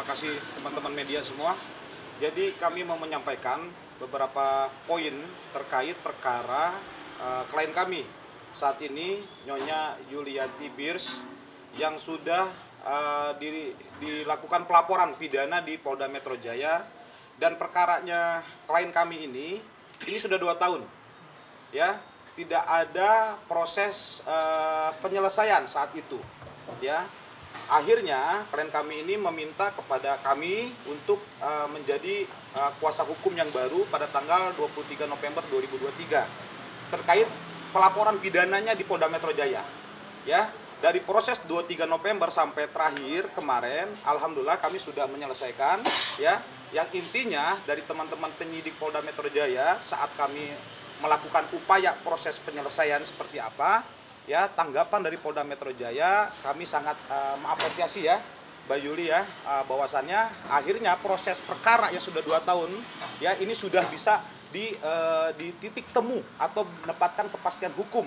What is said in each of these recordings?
kasih teman-teman media semua. Jadi kami mau menyampaikan beberapa poin terkait perkara klien kami saat ini, Nyonya Yulianti Pierce, yang sudah dilakukan pelaporan pidana di Polda Metro Jaya. Dan perkaranya klien kami ini sudah 2 tahun, ya, tidak ada proses penyelesaian saat itu, ya. Akhirnya klien kami ini meminta kepada kami untuk menjadi kuasa hukum yang baru pada tanggal 23 November 2023 terkait pelaporan pidananya di Polda Metro Jaya. Ya, dari proses 23 November sampai terakhir kemarin, alhamdulillah kami sudah menyelesaikan, ya. Yang intinya dari teman-teman penyidik Polda Metro Jaya saat kami melakukan upaya proses penyelesaian seperti apa, ya, tanggapan dari Polda Metro Jaya kami sangat mengapresiasi, ya, Mbak Yuli, ya, bahwasannya akhirnya proses perkara yang sudah 2 tahun, ya, ini sudah bisa di titik temu atau mendapatkan kepastian hukum,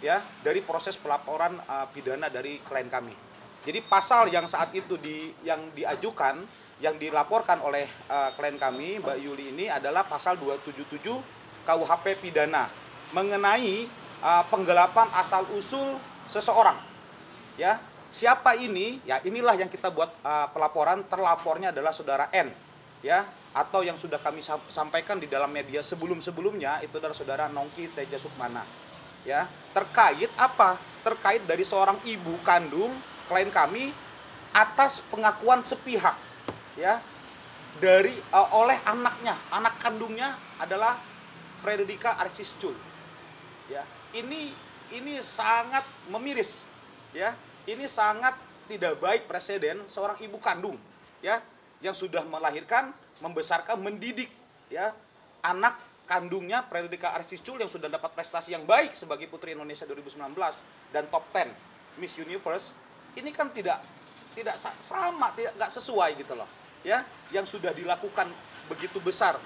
ya, dari proses pelaporan pidana dari klien kami. Jadi pasal yang saat itu yang diajukan, yang dilaporkan oleh klien kami Mbak Yuli ini adalah pasal 277 KUHP pidana mengenai penggelapan asal usul seseorang, ya. Siapa ini? Ya, inilah yang kita buat pelaporan. Terlapornya adalah saudara N, ya, atau yang sudah kami sampaikan di dalam media sebelumnya itu adalah saudara Nongki Teja Sukmana, ya. Terkait apa? Terkait dari seorang ibu kandung klien kami atas pengakuan sepihak, ya, dari oleh anaknya. Anak kandungnya adalah Frederica Archis Chul, ya. Ini sangat memiris, ya. Ini sangat tidak baik presiden seorang ibu kandung, ya, yang sudah melahirkan, membesarkan, mendidik, ya, anak kandungnya Frederica Archis Chul yang sudah dapat prestasi yang baik sebagai Putri Indonesia 2019 dan top 10 Miss Universe. Ini kan tidak sama, nggak sesuai gitu loh, ya, yang sudah dilakukan begitu besar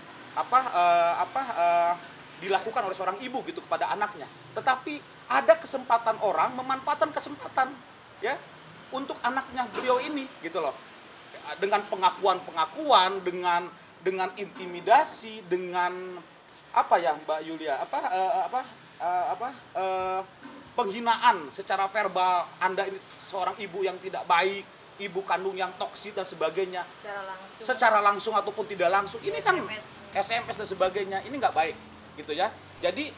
dilakukan oleh seorang ibu gitu kepada anaknya. Tetapi ada kesempatan orang memanfaatkan kesempatan, ya, untuk anaknya beliau ini gitu loh, dengan pengakuan dengan intimidasi, dengan apa ya Mbak Yulia, penghinaan secara verbal. Anda ini seorang ibu yang tidak baik, ibu kandung yang toksik dan sebagainya, secara langsung ataupun tidak langsung. Ini kan SMS dan sebagainya, ini nggak baik gitu, ya. Jadi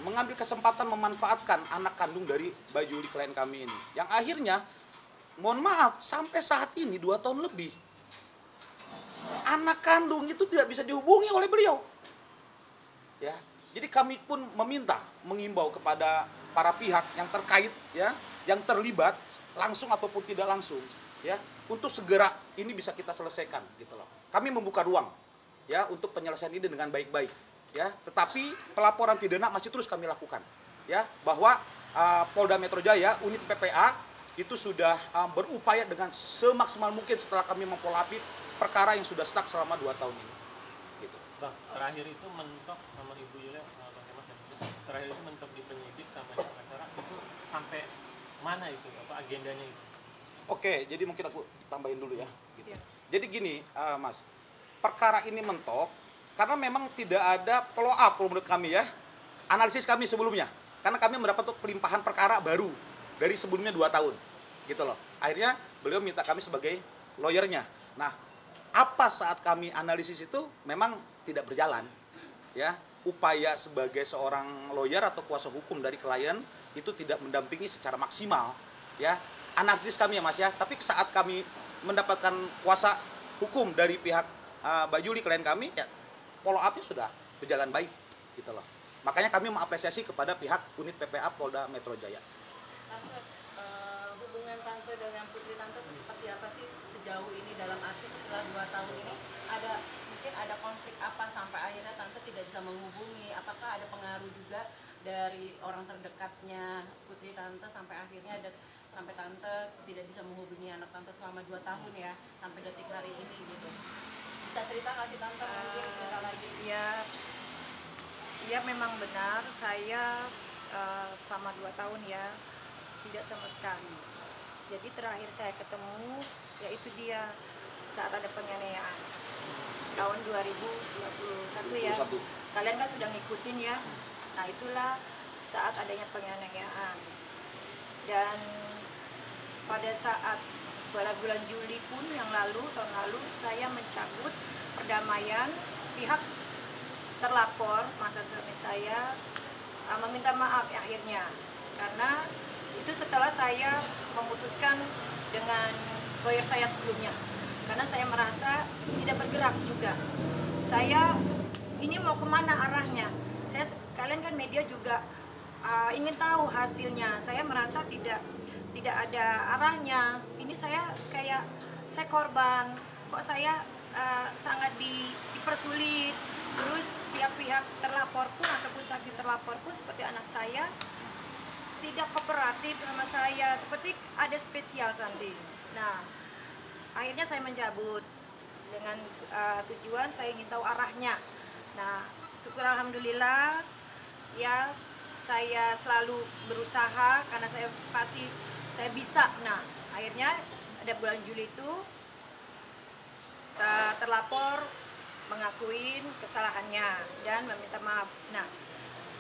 mengambil kesempatan memanfaatkan anak kandung dari Mbak Yuli klien kami ini, yang akhirnya mohon maaf sampai saat ini 2 tahun lebih anak kandung itu tidak bisa dihubungi oleh beliau, ya. Jadi kami pun mengimbau kepada para pihak yang terkait, ya, yang terlibat langsung ataupun tidak langsung, ya, untuk segera ini bisa kita selesaikan gitu loh. Kami membuka ruang, ya, untuk penyelesaian ini dengan baik-baik, ya. Tetapi pelaporan pidana masih terus kami lakukan, ya, bahwa Polda Metro Jaya unit PPA itu sudah berupaya dengan semaksimal mungkin setelah kami mempolapi perkara yang sudah stuck selama 2 tahun ini. Gitu. Bang, terakhir itu mentok sama Ibu Yulia, terakhir itu mentok di penyidik sama pengacara itu sampai mana itu, apa agendanya itu? Oke, jadi mungkin aku tambahin dulu, ya. Gitu. Ya. Jadi gini, Mas, perkara ini mentok karena memang tidak ada follow up kalau menurut kami, ya. Analisis kami sebelumnya, karena kami mendapat pelimpahan perkara baru dari sebelumnya 2 tahun, gitu loh. Akhirnya beliau minta kami sebagai lawyernya. Nah, apa saat kami analisis itu memang tidak berjalan, ya. Upaya sebagai seorang lawyer atau kuasa hukum dari klien itu tidak mendampingi secara maksimal, ya. Analisis kami, ya Mas, ya. Tapi saat kami mendapatkan kuasa hukum dari pihak Mbak Yuli klien kami, ya, follow up-nya sudah berjalan baik gitu loh. Makanya kami mengapresiasi kepada pihak unit PPA Polda Metro Jaya. Tante, hubungan Tante dengan Putri Tante itu seperti apa sih sejauh ini, dalam arti setelah 2 tahun ini mungkin ada konflik apa sampai akhirnya Tante tidak bisa menghubungi? Apakah ada pengaruh juga dari orang terdekatnya Putri Tante sampai akhirnya sampai Tante tidak bisa menghubungi anak Tante selama 2 tahun, ya, sampai detik hari ini gitu? Bisa cerita nggak sih Tante, mungkin cerita lagi? Ya memang benar, saya selama 2 tahun, ya, tidak sama sekali Jadi terakhir saya ketemu yaitu dia saat ada penganiayaan tahun 2021 ya. 21. Kalian kan sudah ngikutin ya. Nah itulah saat adanya penganiayaan. Dan pada saat bulan Juli pun yang lalu, tahun lalu, saya mencabut perdamaian. Pihak terlapor, mantan suami saya, meminta maaf akhirnya. Karena itu setelah saya memutuskan dengan lawyer saya sebelumnya. Karena saya merasa tidak bergerak juga. Saya ini mau kemana arahnya? Kalian kan media juga ingin tahu hasilnya. Saya merasa tidak ada arahnya. Ini saya korban. Kok saya sangat dipersulit. Terus pihak-pihak terlapor pun ataupun saksi terlapor pun seperti anak saya tidak kooperatif sama saya. Seperti ada spesial something. Nah, akhirnya saya mencabut dengan tujuan saya ingin tahu arahnya. Nah, syukur alhamdulillah ya, saya selalu berusaha karena saya pasti saya bisa. Nah, akhirnya ada bulan Juli itu terlapor mengakuin kesalahannya dan meminta maaf. Nah,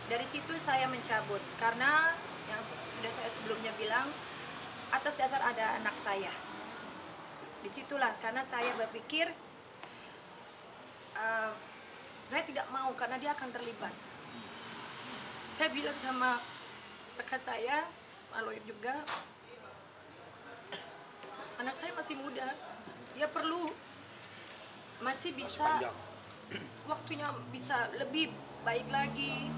dari situ saya mencabut karena yang sudah saya sebelumnya bilang atas dasar ada anak saya. Disitulah karena saya berpikir saya tidak mau karena dia akan terlibat. Saya bilang sama rekan saya, Aloy juga, anak saya masih muda, dia perlu masih bisa waktunya bisa lebih baik lagi,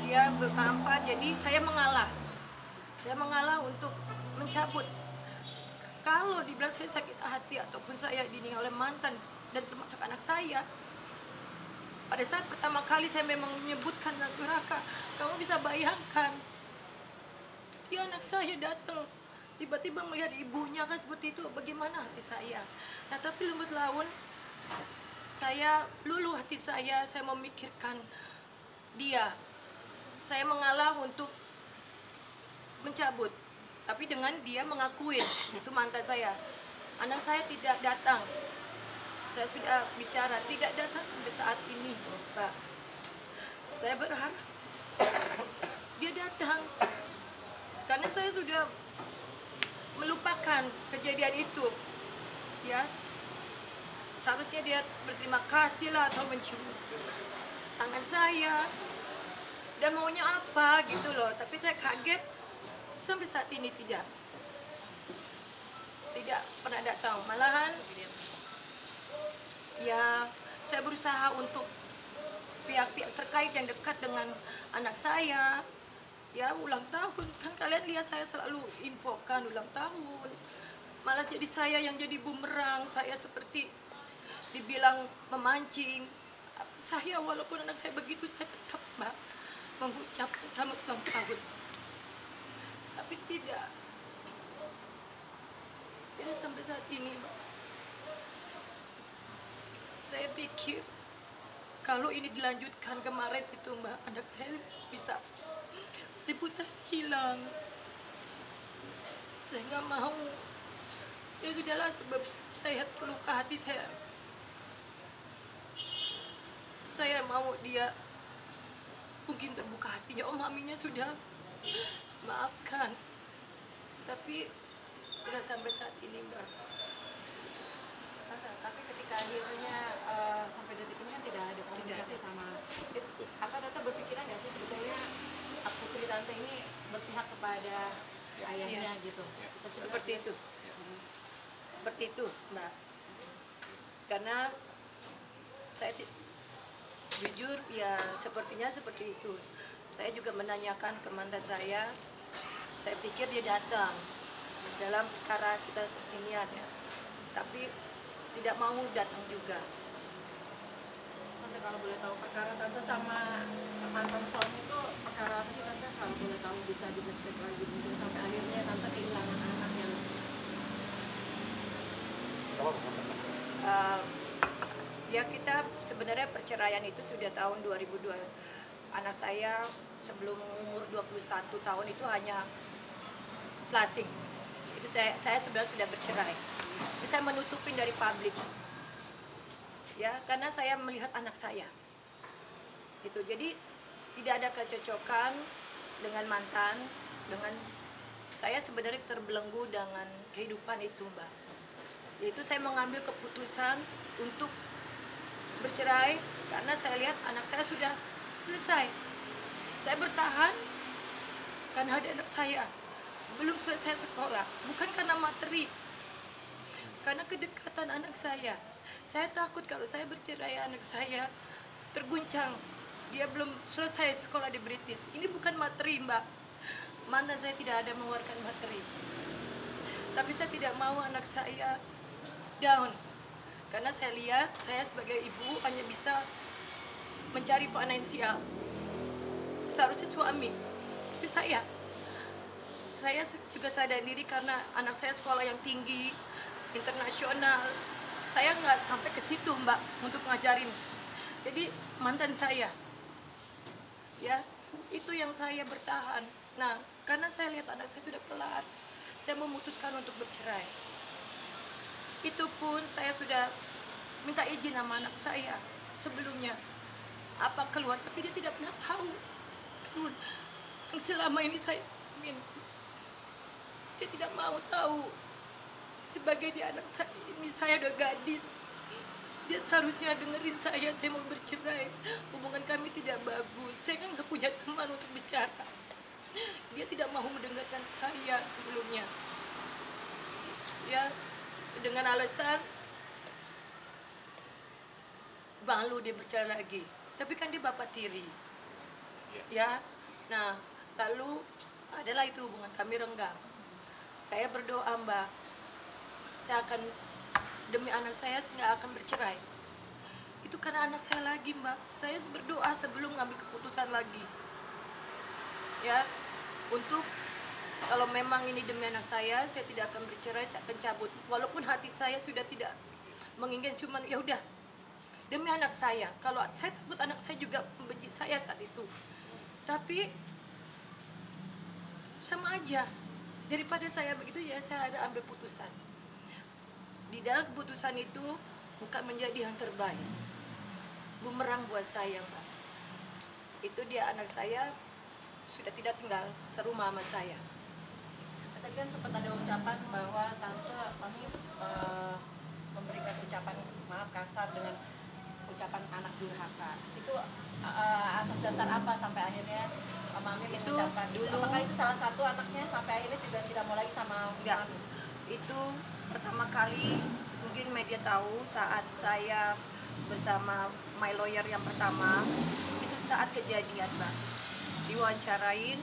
dia bermanfaat. Jadi saya mengalah untuk mencabut. Kalau dibilang saya sakit hati ataupun saya dining oleh mantan dan termasuk anak saya, pada saat pertama kali saya memang menyebutkan Tante Raka, kamu bisa bayangkan, dia anak saya datang tiba-tiba melihat ibunya kan seperti itu, bagaimana hati saya. Nah tapi lembat laun saya luluh hati saya memikirkan dia. Saya mengalah untuk mencabut, tapi dengan dia mengakuin itu mantan saya. Anak saya tidak datang. Saya sudah bicara, tidak datang sampai saat ini, Pak. Saya berharap dia datang, karena saya sudah melupakan kejadian itu, ya. Seharusnya dia berterima kasih lah atau mencium tangan saya dan maunya apa gitu loh. Tapi saya kaget sampai saat ini tidak pernah datang. Malahan ya saya berusaha untuk pihak-pihak terkait yang dekat dengan anak saya, ya ulang tahun kan kalian lihat saya selalu infokan ulang tahun, malah jadi saya yang jadi bumerang. Saya seperti dibilang memancing. Saya walaupun anak saya begitu, saya tetap Mbak mengucapkan selamat ulang tahun, tapi tidak sampai saat ini, Mbak. Saya pikir kalau ini dilanjutkan kemarin itu, Mbak, anak saya bisa reputasi hilang. Saya nggak mau. Ya sudahlah, sebab saya luka hati saya. Saya mau dia mungkin terbuka hatinya. Oh, maminya sudah maafkan, tapi nggak sampai saat ini, Mbak. Tapi ketika akhirnya sampai detik ini kan tidak ada komunikasi sama itu. Apa Tante berpikiran nggak sih sebetulnya putri Tante ini berpihak kepada ayahnya gitu? Seperti itu. Seperti itu, Mbak. Karena saya jujur ya sepertinya seperti itu. Saya juga menanyakan ke mantan saya pikir dia datang dalam perkara kita sekinian ya, tapi tidak mau datang juga. Tante kalau boleh tahu perkara Tante sama mantan suami itu perkara apa sih Tante? Kalau boleh tahu bisa di-flashback lagi mungkin sampai akhirnya Tante kehilangan anaknya. Ya kita sebenarnya perceraian itu sudah tahun 2002. Anak saya sebelum umur 21 tahun itu hanya flashing. itu saya sebenarnya sudah bercerai. Tapi saya menutupin dari publik, ya, karena saya melihat anak saya. Itu jadi tidak ada kecocokan dengan mantan, dengan saya sebenarnya terbelenggu dengan kehidupan itu, Mbak. Yaitu saya mengambil keputusan untuk bercerai karena saya lihat anak saya sudah selesai. Saya bertahan karena ada anak saya belum selesai sekolah, bukan karena materi, karena kedekatan anak saya. Saya takut kalau saya bercerai anak saya terguncang, dia belum selesai sekolah di British. Ini bukan materi, Mbak. Mana saya tidak ada mengeluarkan materi, tapi saya tidak mau anak saya down, karena saya lihat saya sebagai ibu hanya bisa mencari finansial. Seharusnya suami, tapi saya juga sadar diri karena anak saya sekolah yang tinggi, internasional. Saya nggak sampai ke situ, Mbak, untuk ngajarin. Jadi mantan saya, ya, itu yang saya bertahan. Nah, karena saya lihat anak saya sudah kelar, saya memutuskan untuk bercerai. Itu pun saya sudah minta izin sama anak saya sebelumnya, apa keluar, tapi dia tidak pernah tahu. Yang selama ini saya ingin, dia tidak mau tahu. Sebagai dia anak saya ini, saya udah gadis, dia seharusnya dengerin saya mau bercerai. Hubungan kami tidak bagus, saya kan nggak punya teman untuk bicara. Dia tidak mau mendengarkan saya sebelumnya, ya, dengan alasan malu dia bercerai lagi. Tapi kan dia bapak tiri, ya. Nah, lalu adalah itu hubungan kami renggang. Saya berdoa, Mbak, saya akan, demi anak saya nggak akan bercerai. Itu karena anak saya lagi, Mbak. Saya berdoa sebelum ngambil keputusan lagi, ya, untuk kalau memang ini demi anak saya tidak akan bercerai, saya akan cabut. Walaupun hati saya sudah tidak menginginkan, cuman ya udah demi anak saya. Kalau saya takut anak saya juga membenci saya saat itu, tapi sama aja. Daripada saya begitu, ya saya ada ambil putusan. Di dalam keputusan itu bukan menjadi yang terbaik, bumerang buat saya, Mbak. Itu dia anak saya sudah tidak tinggal serumah sama saya. Tadi kan sempat ada ucapan bahwa tante kami memberikan ucapan maaf kasar dengan ucapan anak durhaka. Itu atas dasar apa sampai akhirnya Mami Itu mengucapkan dulu, apakah itu salah satu anaknya sampai akhirnya tidak mau lagi sama enggak. Mami? Itu pertama kali mungkin media tahu saat saya bersama my lawyer yang pertama, itu saat kejadian, Mbak. Diwawancarain,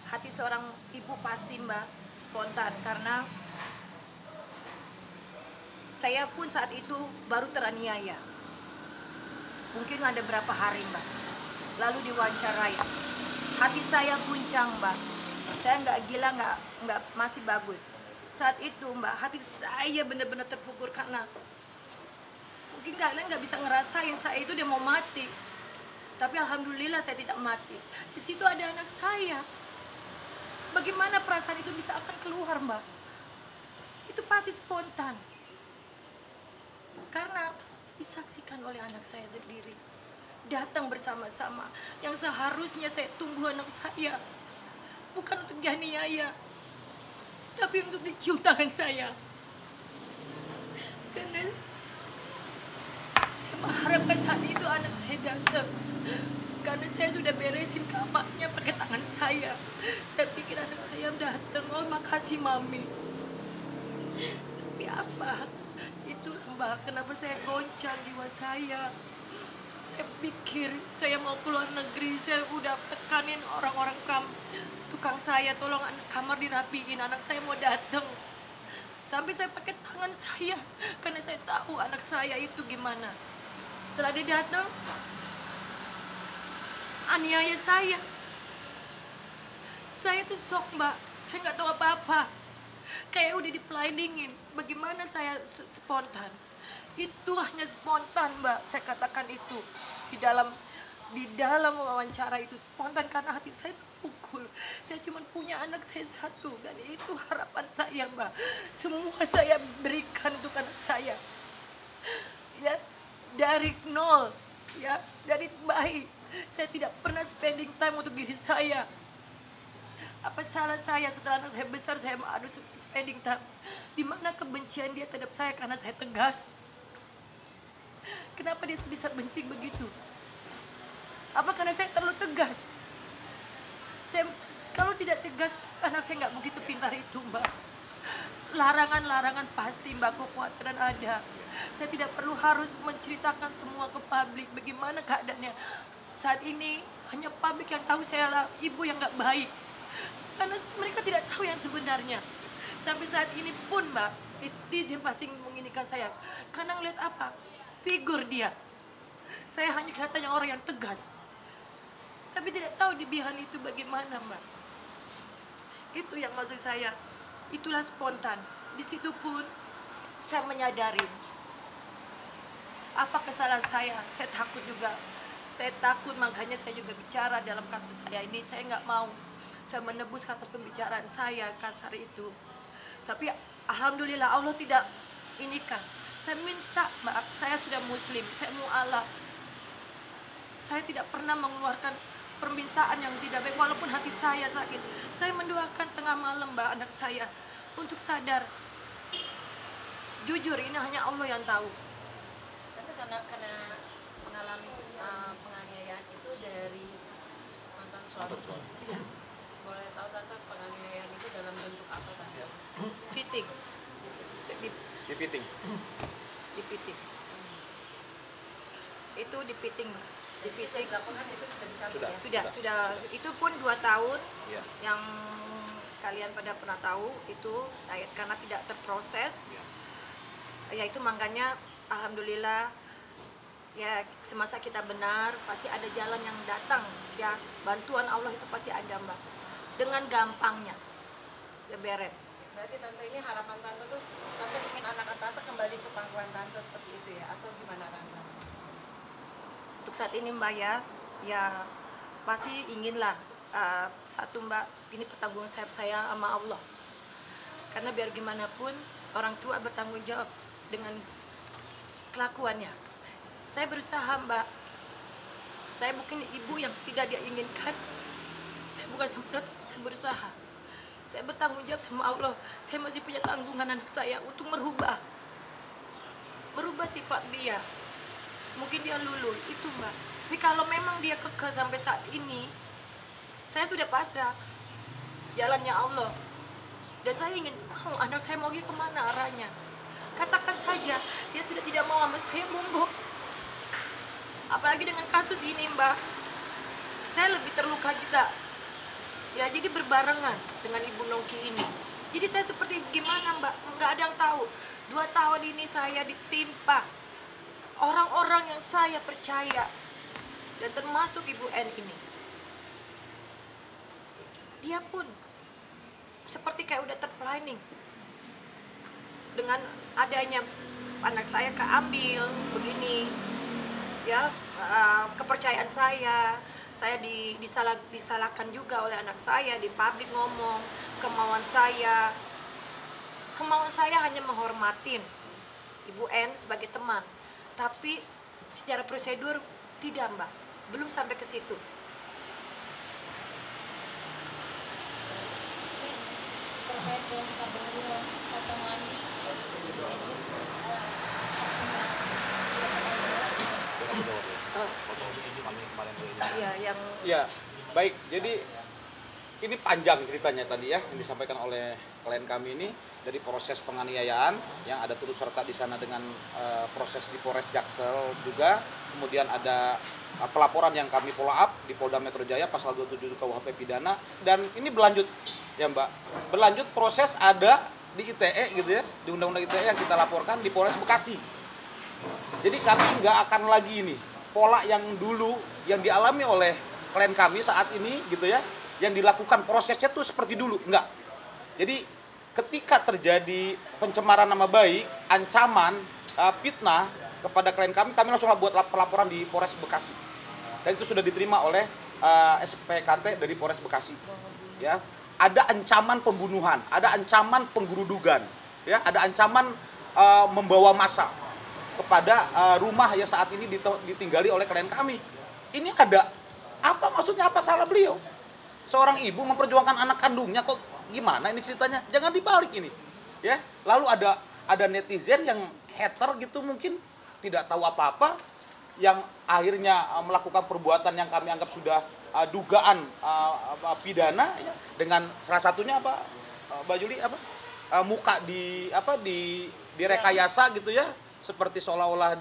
hati seorang ibu pasti, Mbak, spontan, karena saya pun saat itu baru teraniaya. Mungkin ada berapa hari, Mbak. Lalu diwawancarai. Hati saya guncang, Mbak. Saya nggak gila, nggak masih bagus. Saat itu, Mbak, hati saya benar-benar terpukul karena mungkin kalian nggak bisa ngerasain saya itu dia mau mati. Tapi alhamdulillah saya tidak mati. Di situ ada anak saya. Bagaimana perasaan itu bisa akan keluar, Mbak? Itu pasti spontan. Karena disaksikan oleh anak saya sendiri. Datang bersama-sama. Yang seharusnya saya tunggu anak saya. Bukan untuk dianiaya, tapi untuk dicium tangan saya. Karena saya mengharapkan saat itu anak saya datang. Karena saya sudah beresin kamarnya pakai tangan saya. Saya pikir anak saya datang. Oh, makasih, Mami. Tapi apa? Itulah, Mbak, kenapa saya goncang jiwa saya. Saya pikir saya mau keluar negeri, saya udah tekanin orang-orang tukang saya, tolong kamar dirapiin, anak saya mau datang. Sampai saya pakai tangan saya, karena saya tahu anak saya itu gimana. Setelah dia datang, aniaya saya. Saya tuh shock, Mbak, saya nggak tahu apa-apa. Kayak udah di-planningin, bagaimana saya spontan. Itu hanya spontan, Mbak, saya katakan itu. Di dalam Di dalam wawancara itu spontan karena hati saya pukul. Saya cuma punya anak saya satu dan itu harapan saya, Mbak. Semua saya berikan untuk anak saya. Ya, dari nol, ya, dari bayi. Saya tidak pernah spending time untuk diri saya. Apa salah saya setelah anak saya besar saya mau spending time? Di mana kebencian dia terhadap saya karena saya tegas? Kenapa dia bisa benci begitu? Apa karena saya terlalu tegas? Kalau tidak tegas, anak saya nggak mungkin sepintar itu, Mbak. Larangan-larangan pasti, Mbak, kekhawatiran ada. Saya tidak perlu harus menceritakan semua ke publik bagaimana keadaannya. Saat ini hanya publik yang tahu saya lah ibu yang nggak baik. Karena mereka tidak tahu yang sebenarnya. Sampai saat ini pun, Mbak, netizen pasti menginginkan saya. Karena ngeliat apa? Figur dia. Saya hanya kelihatan yang orang yang tegas. Tapi tidak tahu di behind itu bagaimana, Mbak. Itu yang maksud saya. Itulah spontan. Di situ pun saya menyadari apa kesalahan saya. Saya takut juga. Saya takut, makanya saya juga bicara dalam kasus saya ini. Saya nggak mau saya menebus kata pembicaraan saya kasar itu. Tapi alhamdulillah Allah tidak inikan. Saya minta, Mbak, saya sudah muslim, saya mu'alaf. Saya tidak pernah mengeluarkan permintaan yang tidak baik walaupun hati saya sakit. Saya mendoakan tengah malam, Mbak, anak saya untuk sadar. Jujur ini hanya Allah yang tahu. Tapi karena mengalami penganiayaan itu dari mantan suami. Iya. Boleh tahu Tante penganiayaan itu dalam bentuk apa, Tante? Fitting. Dipiting. Dipiting. Itu dipiting, Mbak. Dipiting dilakukan itu sudah dicabut Sudah. ya? Itu pun 2 tahun. Iya. Yang kalian pada pernah tahu itu karena tidak terproses. Iya. Ya itu makanya alhamdulillah ya semasa kita benar pasti ada jalan yang datang, ya bantuan Allah itu pasti ada, Mbak, dengan gampangnya ya beres. Berarti Tante ini harapan Tante tuh Tante ingin anak Tante kembali ke pangkuan Tante seperti itu ya, atau gimana Tante? Untuk saat ini, Mbak, ya pasti inginlah satu, Mbak, ini pertanggung jawab saya sama Allah, karena biar gimana pun orang tua bertanggung jawab dengan kelakuannya. Saya berusaha, Mbak, saya bukan ibu yang tidak dia inginkan, saya bukan semprot, saya berusaha, saya bertanggung jawab sama Allah. Saya masih punya tanggungan anak saya untuk merubah sifat dia. Mungkin dia luluh, itu, Mbak. Tapi kalau memang dia kekeh sampai saat ini, saya sudah pasrah jalannya Allah. Dan saya ingin mau anak saya mau kemana arahnya. Katakan saja dia sudah tidak mau sama saya, monggo. Apalagi dengan kasus ini, Mbak, saya lebih terluka juga. Ya, jadi berbarengan dengan Ibu Nongki ini. Jadi saya seperti gimana, Mbak? Nggak ada yang tahu. 2 tahun ini saya ditimpa orang-orang yang saya percaya, dan termasuk Ibu N ini. Dia pun seperti kayak udah terplanning. Dengan adanya anak saya keambil begini, ya kepercayaan saya disalahkan juga oleh anak saya di publik ngomong kemauan saya hanya menghormatin Ibu N sebagai teman, tapi secara prosedur tidak, Mbak, belum sampai ke situ. Terkait dengan kabar potongan Ya, baik. Jadi ini panjang ceritanya tadi ya yang disampaikan oleh klien kami ini, dari proses penganiayaan yang ada turut serta di sana dengan proses di Polres Jaksel juga, kemudian ada pelaporan yang kami follow up di Polda Metro Jaya pasal 27 KUHP pidana, dan ini berlanjut ya, Mbak. Berlanjut proses ada di ITE gitu ya, di Undang-Undang ITE yang kita laporkan di Polres Bekasi. Jadi kami nggak akan lagi ini pola yang dulu yang dialami oleh klien kami saat ini gitu ya, yang dilakukan prosesnya tuh seperti dulu, enggak. Jadi ketika terjadi pencemaran nama baik, ancaman, fitnah kepada klien kami langsung buat pelaporan di Polres Bekasi. dan itu sudah diterima oleh SPKT dari Polres Bekasi. Ya, ada ancaman pembunuhan, ada ancaman penggerudukan, ya, ada ancaman membawa massa kepada rumah yang saat ini ditinggali oleh klien kami. Ini ada apa maksudnya, apa salah beliau? Seorang ibu memperjuangkan anak kandungnya, kok gimana ini ceritanya? Jangan dibalik ini, ya. Lalu ada netizen yang hater gitu, mungkin tidak tahu apa-apa, yang akhirnya melakukan perbuatan yang kami anggap sudah dugaan pidana, ya, dengan salah satunya apa, Mbak Juli, muka direkayasa gitu ya, seperti seolah-olah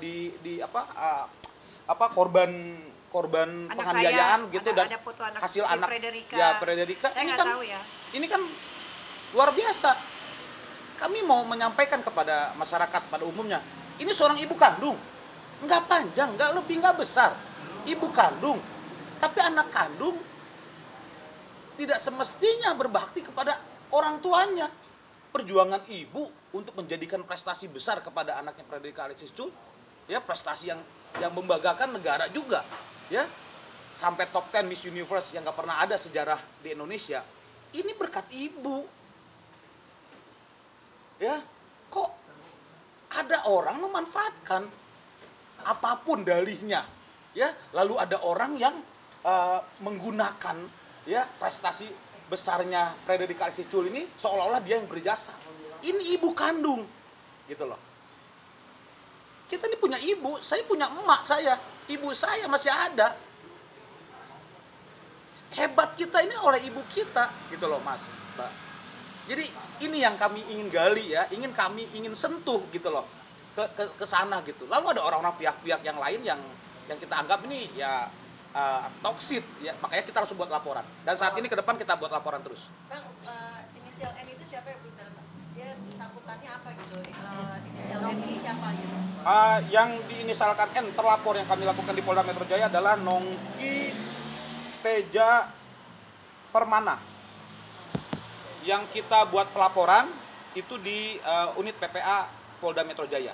korban Anak penganiayaan saya, gitu, ada dan foto anak hasil si anak Frederica. ya Frederica. Saya Ini nggak kan tahu ya. ini kan luar biasa. Kami mau menyampaikan kepada masyarakat pada umumnya, ini seorang ibu kandung, nggak panjang, nggak lebih, nggak besar, ibu kandung, tapi anak kandung tidak semestinya berbakti kepada orang tuanya. Perjuangan ibu untuk menjadikan prestasi besar kepada anaknya Frederica Alexis Chul, ya, prestasi yang membanggakan negara juga, ya, sampai top 10 Miss Universe yang nggak pernah ada sejarah di Indonesia, ini berkat ibu. Ya, kok ada orang memanfaatkan apapun dalihnya, ya, lalu ada orang yang menggunakan, ya, prestasi besarnya Frederica Alexis Chul ini seolah-olah dia yang berjasa. Ini ibu kandung, gitu loh. Kita ini punya ibu, saya punya emak saya, ibu saya masih ada. Hebat kita ini oleh ibu kita, gitu loh, Mas, Mbak. Jadi ini yang kami ingin gali, ya, kami ingin sentuh gitu loh ke sana gitu. Lalu ada orang-orang pihak-pihak yang lain yang kita anggap ini ya toksit, ya, makanya kita harus buat laporan. Dan saat ini ke depan kita buat laporan terus. Bang, inisial N itu siapa yang berbicara? Dia bersangkutannya apa gitu? Inisial N ini siapa gitu? Yang diinisialkan N, terlapor yang kami lakukan di Polda Metro Jaya adalah Nongki Teja Permana. Yang kita buat pelaporan itu di unit PPA Polda Metro Jaya.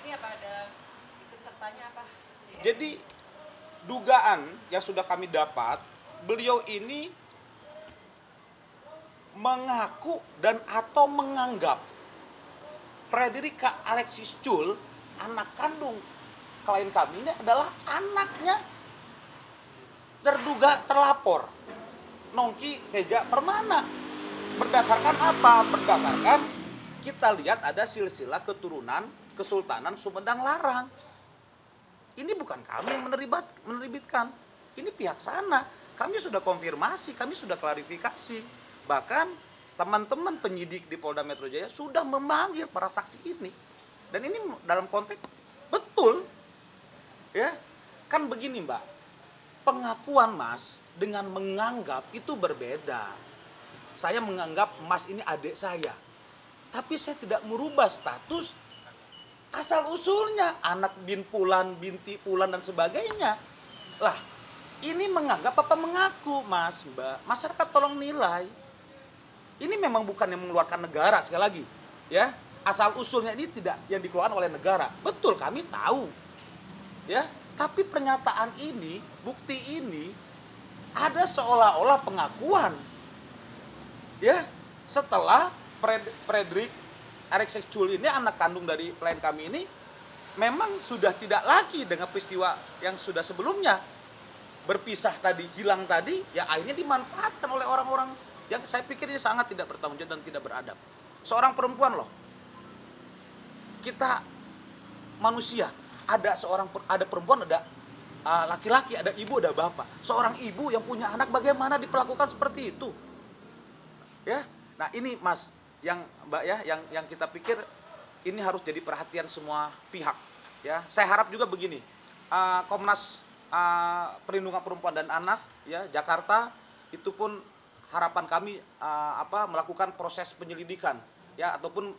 Ini apa, ada ikut sertanya apa? Jadi dugaan yang sudah kami dapat, beliau ini mengaku dan atau menganggap Frederica Alexis Chul, anak kandung klien kami ini, adalah anaknya terduga terlapor Nongki Teja Permana. Berdasarkan apa? Berdasarkan kita lihat ada silsilah keturunan Kesultanan Sumedang Larang. Ini bukan kami yang menerbitkan, ini pihak sana. Kami sudah konfirmasi, kami sudah klarifikasi. Bahkan teman-teman penyidik di Polda Metro Jaya sudah memanggil para saksi ini. Dan ini dalam konteks betul, ya, kan begini, Mbak. Pengakuan Mas dengan menganggap itu berbeda. Saya menganggap Mas ini adik saya, tapi saya tidak merubah status asal usulnya, anak bin Pulan, binti Pulan, dan sebagainya. Lah, ini menganggap apa mengaku, Mas, Mbak? Masyarakat tolong nilai. Ini memang bukan yang mengeluarkan negara, sekali lagi, ya. Asal usulnya ini tidak yang dikeluarkan oleh negara. Betul, kami tahu, ya. Tapi pernyataan ini, bukti ini, ada seolah-olah pengakuan, ya. Setelah Frederica Alexis Chul ini, anak kandung dari klien kami ini, memang sudah tidak lagi dengan peristiwa yang sudah sebelumnya. Berpisah tadi, hilang tadi, ya akhirnya dimanfaatkan oleh orang-orang yang saya pikir ini sangat tidak bertanggung jawab dan tidak beradab. Seorang perempuan loh. Kita manusia, ada perempuan, ada laki-laki, ada ibu, ada bapak. Seorang ibu yang punya anak bagaimana diperlakukan seperti itu? Ya. Nah, ini Mas, yang Mbak, ya, yang kita pikir ini harus jadi perhatian semua pihak, ya. Saya harap juga begini, Komnas Perlindungan Perempuan dan Anak, ya, Jakarta, itu pun harapan kami melakukan proses penyelidikan, ya, ataupun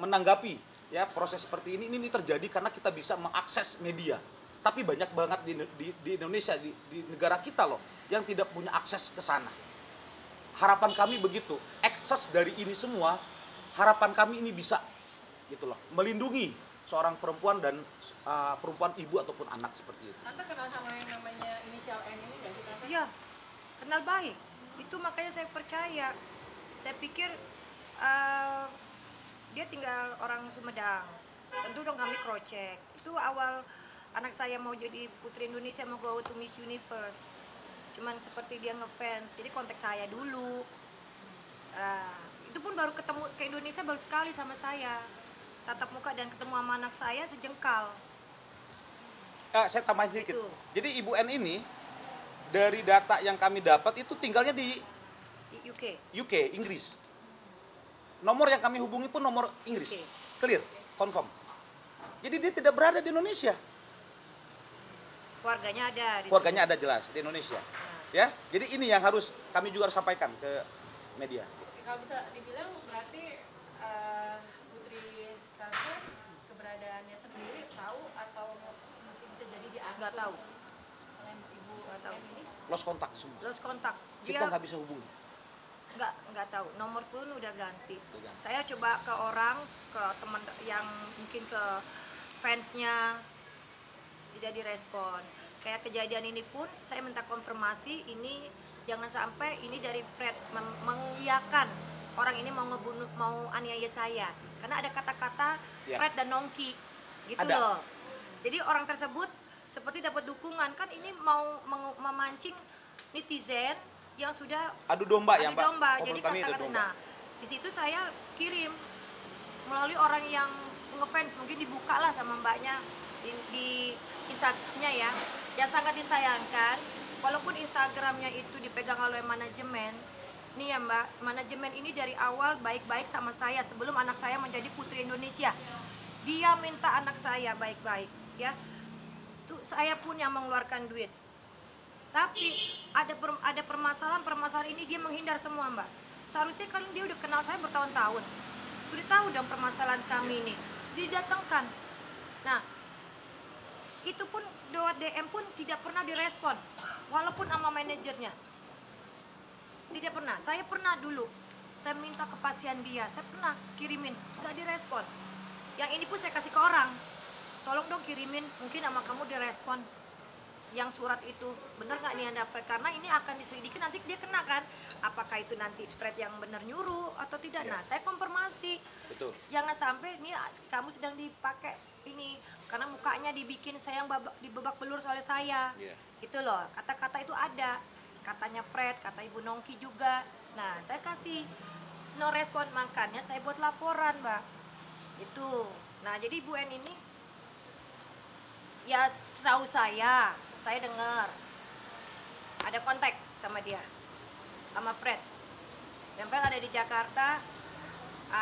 menanggapi, ya, proses seperti ini terjadi karena kita bisa mengakses media. Tapi banyak banget di Indonesia, di negara kita loh, yang tidak punya akses ke sana. Harapan kami begitu, akses dari ini semua, harapan kami ini bisa gitu loh, melindungi seorang perempuan dan perempuan ibu ataupun anak seperti itu. Tante kenal sama yang namanya inisial N ini nggak sih Tante? Iya, kenal baik. Itu makanya saya percaya. Saya pikir dia tinggal orang Sumedang. Tentu dong kami cross check. Itu awal anak saya mau jadi Putri Indonesia, mau go to Miss Universe. Cuman seperti dia ngefans, jadi kontak saya dulu. Itu pun baru ketemu ke Indonesia baru sekali sama saya. Tatap muka dan ketemu sama anak saya sejengkal. Saya tambahin sedikit. Gitu. Jadi Ibu N ini dari data yang kami dapat itu tinggalnya di Di UK. UK, Inggris. Nomor yang kami hubungi pun nomor Inggris. Oke. Clear, confirm. Jadi dia tidak berada di Indonesia. Keluarganya ada di Keluarganya ada jelas di Indonesia. Ya, jadi ini yang harus kami juga harus sampaikan ke media. Kalau bisa dibilang berarti Putri Tante keberadaannya sendiri tahu atau mungkin bisa jadi diasuh Nggak tahu. oleh Ibu Nggak tahu. N ini? Lost kontak semua. Lost kontak. Kita nggak bisa hubungi. Nggak tahu, nomor pun udah ganti. Udah ganti. Saya coba ke orang, ke teman yang mungkin ke fansnya, tidak direspon. Kayak kejadian ini pun saya minta konfirmasi, ini jangan sampai ini dari Fred mengiyakan orang ini mau ngebunuh, mau aniaya saya, karena ada kata-kata Ya. Fred dan Nongki gitu Ada. loh. Jadi orang tersebut seperti dapat dukungan, kan ini mau memancing netizen yang sudah Adu domba ya, adu Mbak? domba. Oh, Jadi menurut kami itu kata-kata, domba. nah di situ saya kirim melalui orang yang ngefans, mungkin dibuka lah sama mbaknya di Instagramnya ya, yang sangat disayangkan. Walaupun Instagramnya itu dipegang oleh manajemen, nih ya mbak, manajemen ini dari awal baik-baik sama saya sebelum anak saya menjadi Putri Indonesia. Dia minta anak saya baik-baik, ya. Tuh saya pun yang mengeluarkan duit. Tapi ada permasalahan ini dia menghindar semua mbak. Seharusnya kan dia udah kenal saya bertahun-tahun, udah tahu dong permasalahan kami ini, didatangkan. Nah itu pun lewat DM pun tidak pernah direspon, walaupun sama manajernya tidak pernah. Saya pernah dulu, saya minta kepastian dia, saya pernah kirimin, nggak direspon. Yang ini pun saya kasih ke orang, tolong dong kirimin, mungkin sama kamu direspon yang surat itu benar nggak nih anda Fred, karena ini akan diselidiki nanti dia kena kan, apakah itu nanti Fred yang benar nyuruh atau tidak. Ya. Nah saya konfirmasi, Betul. jangan sampai nih kamu sedang dipakai ini karena mukanya dibikin saya yang dibebak belur oleh saya. Iya. Gitu loh, kata-kata itu ada, katanya Fred, kata Ibu Nongki juga. Nah saya kasih no respon, makanya saya buat laporan mbak itu. Nah jadi Ibu N ini ya tahu saya dengar ada kontak sama dia, sama Fred, dan Fred ada di Jakarta.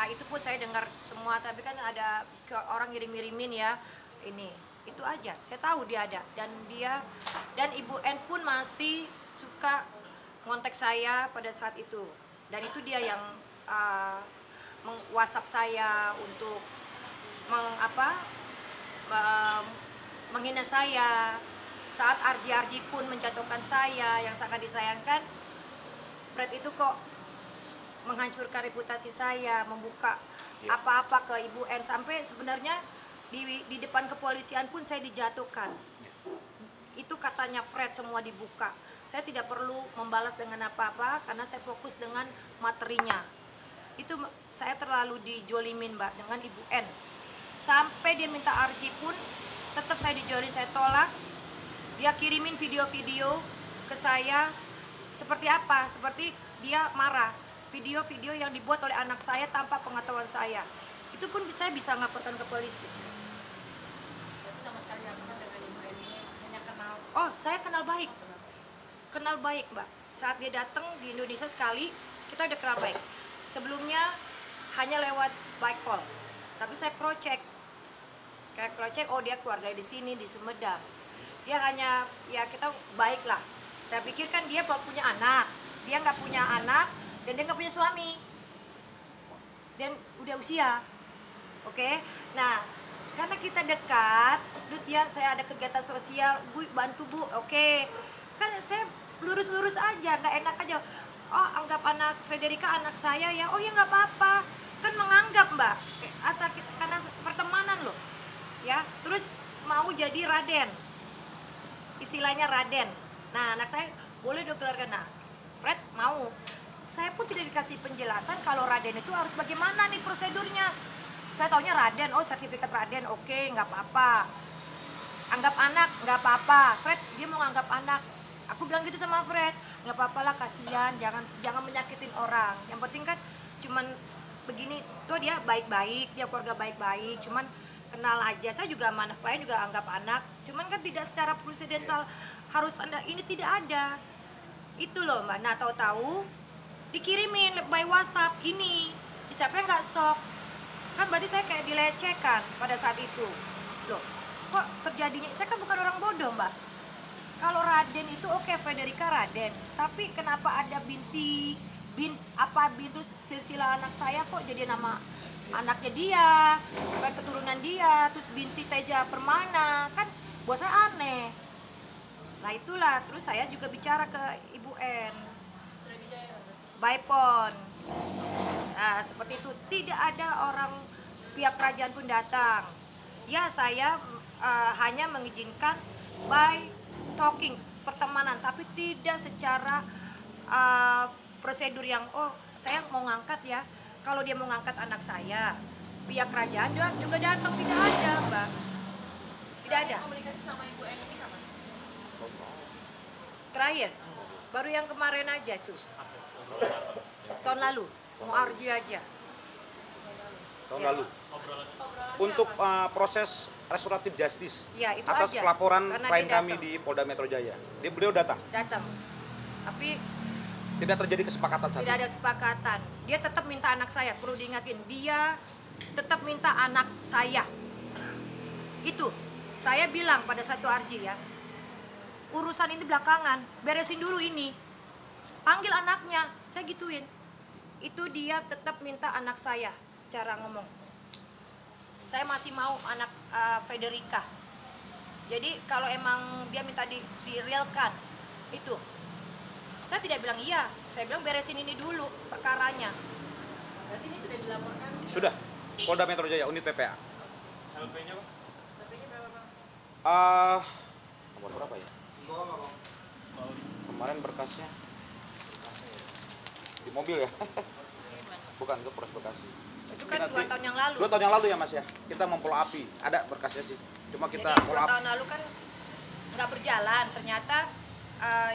Itu pun saya dengar semua, tapi kan ada orang ngirim-ngirimin ya ini itu aja. Saya tahu dia ada, dan Ibu N pun masih suka ngontek saya pada saat itu, dan itu dia yang meng-WhatsApp saya untuk menghina saya. Saat Arji pun menjatuhkan saya, yang sangat disayangkan, Fred itu kok menghancurkan reputasi saya, membuka Ya. apa-apa ke Ibu N, sampai sebenarnya di depan kepolisian pun saya dijatuhkan. Itu katanya Fred semua dibuka. Saya tidak perlu membalas dengan apa-apa karena saya fokus dengan materinya. Itu saya terlalu dijolimin mbak dengan Ibu N. Sampai dia minta Arji pun tetap saya dijolin, saya tolak. Dia kirimin video-video ke saya seperti apa? Seperti dia marah. Video-video yang dibuat oleh anak saya tanpa pengetahuan saya. Itu pun saya bisa ngaporkan ke polisi. Berarti sama sekali nggak pernah dengan Ibu N ini, hanya kenal. Oh, saya kenal baik. Kenal baik, Mbak. Saat dia datang di Indonesia sekali, kita udah kenal baik. Sebelumnya hanya lewat by call. Tapi saya cross check. Kayak cross check, oh dia keluarga di sini, di Sumedang. Dia hanya, ya kita baik lah. Saya pikir kan dia punya anak. Dia nggak punya anak, dan dia nggak punya suami. Dan udah usia. Oke? Nah, karena kita dekat, terus saya ada kegiatan sosial, Bu, bantu Bu, oke. Kan saya lurus-lurus aja, nggak enak aja. Oh, anggap anak Frederica anak saya ya, oh ya nggak apa-apa. Kan menganggap mbak, asal kita, karena pertemanan loh. ya, terus mau jadi Raden, istilahnya Raden. Nah, anak saya boleh dokter nah, Fred mau. Saya pun tidak dikasih penjelasan kalau Raden itu harus bagaimana nih prosedurnya. Saya taunya Raden, oh sertifikat Raden, oke, nggak apa-apa. Anggap anak, nggak apa-apa. Fred, dia mau nganggap anak. Aku bilang gitu sama Fred, nggak apa-apa lah, kasihan, jangan menyakitin orang. Yang penting kan cuman begini, tuh dia baik-baik, dia keluarga baik-baik, cuman kenal aja. Saya juga sama anak lain juga anggap anak, cuman kan tidak secara prosedental harus Anda, ini tidak ada. Itu loh Mbak, nah tahu-tahu dikirimin by WhatsApp ini, siapa yang nggak shock? Kan berarti saya kayak dilecehkan pada saat itu. Loh, kok terjadinya? Saya kan bukan orang bodoh Mbak. Kalau Raden itu oke, Frederica Raden, tapi kenapa ada binti terus silsilah anak saya kok jadi nama anaknya dia, keturunan dia, terus binti Teja Permana, kan buat saya aneh. Nah itulah, terus saya juga bicara ke Ibu N. Sudah bicara. By phone. Nah, seperti itu, tidak ada orang pihak kerajaan pun datang. Ya, saya hanya mengizinkan by talking, pertemanan, tapi tidak secara prosedur yang saya mau ngangkat ya. Kalau dia mau ngangkat anak saya, pihak kerajaan juga datang, tidak ada, Mbak. Tidak ada. Komunikasi sama Ibu N ini kapan? Terakhir, baru yang kemarin aja tuh. Tahun lalu, mau arji aja. Tahun lalu. Untuk proses restoratif justice Ya, itu atas aja. pelaporan Karena klien dia kami datang. di Polda Metro Jaya. Beliau datang. Tapi Tidak terjadi kesepakatan satu. tidak ada kesepakatan. Dia tetap minta anak saya, perlu diingatin. Dia tetap minta anak saya. Itu, saya bilang pada satu arji ya, urusan ini belakangan, beresin dulu ini. Panggil anaknya, saya gituin. Itu dia tetap minta anak saya secara ngomong. Saya masih mau anak Frederica. Jadi kalau emang dia minta direalkan, itu. Saya tidak bilang iya, saya bilang beresin ini dulu perkaranya. Berarti ini sudah dilaporkan. Sudah. Polda Metro Jaya, unit PPA. LP-nya Pak? Tapi berapa Bang? Nomor berapa ya? Kemarin berkasnya di mobil ya. Bukan, itu Polres Bekasi. Itu kan 2 tahun yang lalu. 2 tahun yang lalu ya Mas ya. Kita memfollow up, ada berkasnya sih. Cuma kita Jadi follow 2 up. tahun lalu kan nggak berjalan, ternyata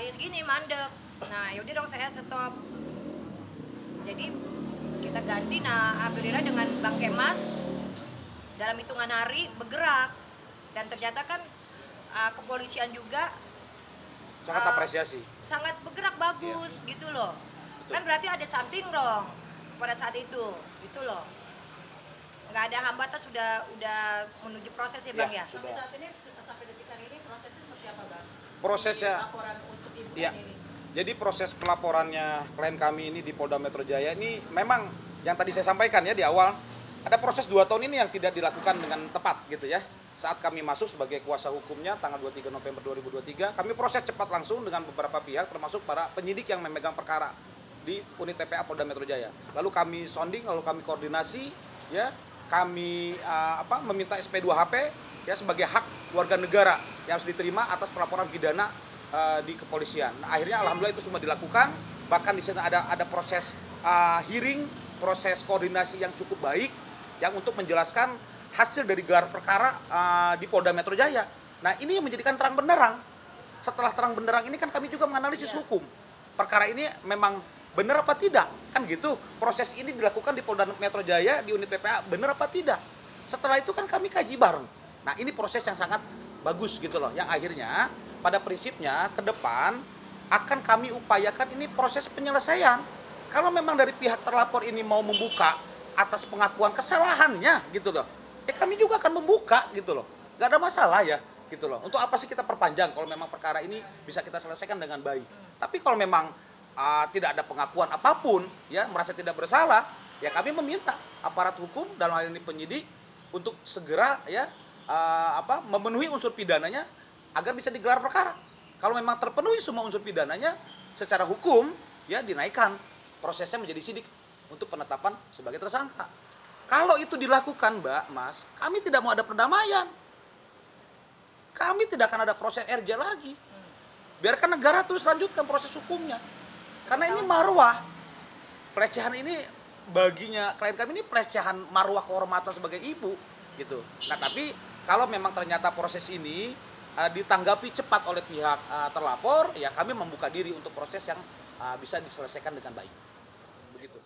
ya segini mandek. Nah yaudah dong saya stop. Jadi kita ganti, nah alhamdulillah dengan Bang Kemas dalam hitungan hari bergerak. Dan ternyata kan kepolisian juga Sangat apresiasi. sangat bergerak bagus gitu loh. Kan berarti ada something wrong pada saat itu, gitu loh. Nggak ada hambatan, udah menuju proses ya Bang Ya, ya? Sampai saat ini, sampai detik hari ini prosesnya seperti apa Bang? Prosesnya, Laporan untuk Ibu ya. N ini. Jadi proses pelaporannya klien kami ini di Polda Metro Jaya ini memang yang tadi saya sampaikan ya di awal, ada proses 2 tahun ini yang tidak dilakukan dengan tepat gitu ya. Saat kami masuk sebagai kuasa hukumnya tanggal 23 November 2023, kami proses cepat langsung dengan beberapa pihak termasuk para penyidik yang memegang perkara di unit TPA Polda Metro Jaya. Lalu kami sounding, lalu kami koordinasi ya, kami meminta SP2HP ya sebagai hak warga negara yang harus diterima atas pelaporan pidana di kepolisian. Nah, akhirnya alhamdulillah itu semua dilakukan. Bahkan di sana ada proses hearing, proses koordinasi yang cukup baik yang untuk menjelaskan hasil dari gelar perkara di Polda Metro Jaya. Nah, ini yang menjadikan terang benderang. Setelah terang benderang ini kan kami juga menganalisis hukum. Perkara ini memang benar apa tidak? Kan gitu. Proses ini dilakukan di Polda Metro Jaya, di unit PPA, benar apa tidak? Setelah itu kan kami kaji bareng. Nah, ini proses yang sangat bagus gitu loh. Yang akhirnya pada prinsipnya ke depan akan kami upayakan ini proses penyelesaian. Kalau memang dari pihak terlapor ini mau membuka atas pengakuan kesalahannya gitu loh, ya kami juga akan membuka gitu loh. Gak ada masalah ya gitu loh. Untuk apa sih kita perpanjang kalau memang perkara ini bisa kita selesaikan dengan baik. Tapi kalau memang tidak ada pengakuan apapun ya, merasa tidak bersalah, ya kami meminta aparat hukum dalam hal ini penyidik untuk segera ya memenuhi unsur pidananya agar bisa digelar perkara. Kalau memang terpenuhi semua unsur pidananya secara hukum ya dinaikkan prosesnya menjadi sidik untuk penetapan sebagai tersangka. Kalau itu dilakukan, Mbak, Mas, kami tidak mau ada perdamaian. Kami tidak akan ada proses RJ lagi. Biarkan negara terus lanjutkan proses hukumnya. Karena ini marwah. Pelecehan ini baginya klien kami ini pelecehan marwah kehormatan sebagai ibu gitu. Nah, tapi kalau memang ternyata proses ini ditanggapi cepat oleh pihak terlapor, ya kami membuka diri untuk proses yang bisa diselesaikan dengan baik. Begitu.